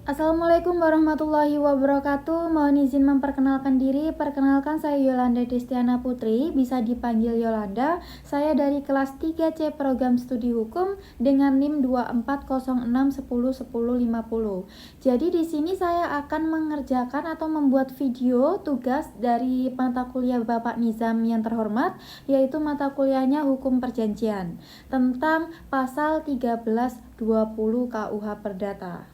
Assalamualaikum warahmatullahi wabarakatuh. Mohon izin memperkenalkan diri. Perkenalkan, saya Yolanda Destiana Putri, bisa dipanggil Yolanda. Saya dari kelas 3C Program Studi Hukum dengan NIM 2406101050. Jadi di sini saya akan mengerjakan atau membuat video tugas dari mata kuliah Bapak Nizam yang terhormat, yaitu mata kuliahnya Hukum Perjanjian tentang pasal 1320 KUH Perdata.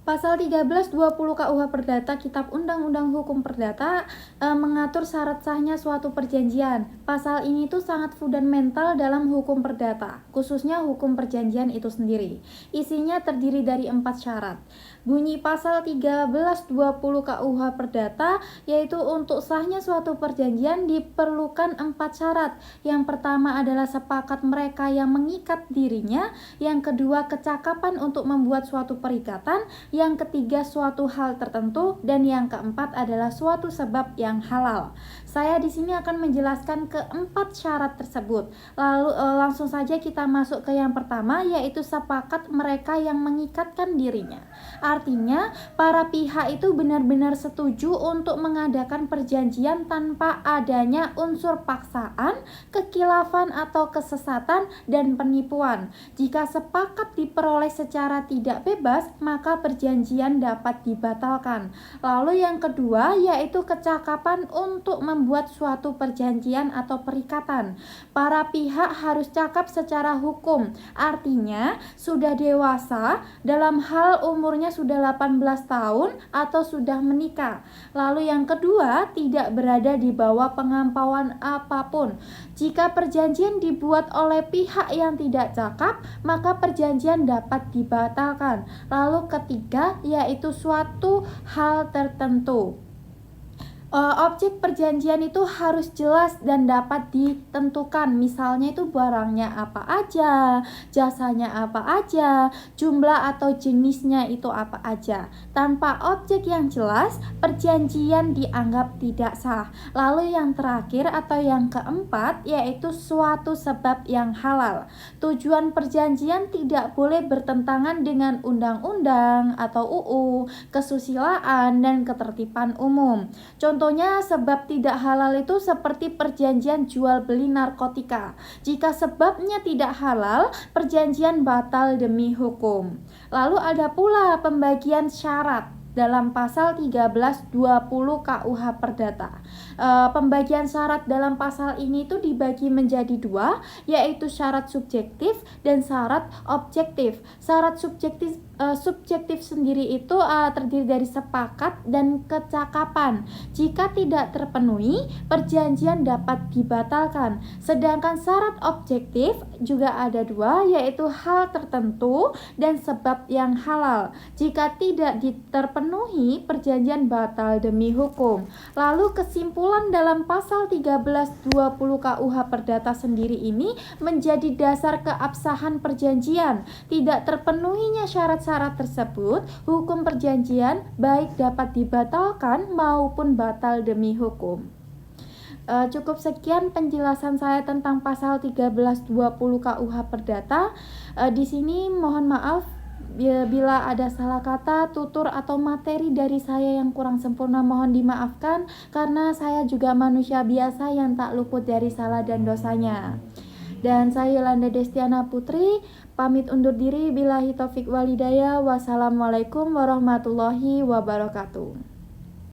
Pasal 1320 KUH Perdata Kitab Undang-Undang Hukum Perdata mengatur syarat sahnya suatu perjanjian. Pasal ini tuh sangat fundamental dalam hukum perdata, khususnya hukum perjanjian itu sendiri. Isinya terdiri dari 4 syarat. Bunyi pasal 1320 KUH Perdata yaitu untuk sahnya suatu perjanjian diperlukan 4 syarat. Yang pertama adalah sepakat mereka yang mengikat dirinya, yang kedua kecakapan untuk membuat suatu perikatan, yang ketiga suatu hal tertentu, dan yang keempat adalah suatu sebab yang halal. Saya di sini akan menjelaskan keempat syarat tersebut. Lalu langsung saja kita masuk ke yang pertama, yaitu sepakat mereka yang mengikatkan dirinya. Artinya para pihak itu benar-benar setuju untuk mengadakan perjanjian tanpa adanya unsur paksaan, kekhilafan atau kesesatan dan penipuan. Jika sepakat diperoleh secara tidak bebas, maka perjanjian dapat dibatalkan. Lalu yang kedua yaitu kecakapan untuk membuat suatu perjanjian atau perikatan. Para pihak harus cakap secara hukum, artinya sudah dewasa dalam hal umurnya sudah 18 tahun atau sudah menikah. Lalu yang kedua tidak berada di bawah pengampauan apapun. Jika perjanjian dibuat oleh pihak yang tidak cakap, maka perjanjian dapat dibatalkan. Lalu ketiga yaitu suatu hal tertentu. Objek perjanjian itu harus jelas dan dapat ditentukan. Misalnya itu barangnya apa aja, jasanya apa aja, jumlah atau jenisnya itu apa aja. Tanpa objek yang jelas, perjanjian dianggap tidak sah. Lalu yang terakhir atau yang keempat yaitu suatu sebab yang halal. Tujuan perjanjian tidak boleh bertentangan dengan undang-undang atau UU, kesusilaan dan ketertiban umum. Contohnya sebab tidak halal itu seperti perjanjian jual beli narkotika. Jika sebabnya tidak halal, perjanjian batal demi hukum. Lalu ada pula pembagian syarat dalam pasal 1320 KUH Perdata. Pembagian syarat dalam pasal ini itu dibagi menjadi dua, yaitu syarat subjektif dan syarat objektif. Syarat subjektif sendiri itu terdiri dari sepakat dan kecakapan. Jika tidak terpenuhi, perjanjian dapat dibatalkan. Sedangkan syarat objektif juga ada dua, yaitu hal tertentu dan sebab yang halal. Jika tidak terpenuhi, perjanjian batal demi hukum. Lalu kesimpulan dalam pasal 1320 KUH Perdata sendiri ini menjadi dasar keabsahan perjanjian. Tidak terpenuhinya syarat-syarat tersebut, hukum perjanjian baik dapat dibatalkan maupun batal demi hukum. Cukup sekian penjelasan saya tentang pasal 1320 KUH Perdata. Di sini mohon maaf bila ada salah kata, tutur atau materi dari saya yang kurang sempurna, mohon dimaafkan karena saya juga manusia biasa yang tak luput dari salah dan dosanya. Dan saya Yolanda Destiana Putri pamit undur diri. Billahi taufik walhidayah. Wassalamualaikum warahmatullahi wabarakatuh.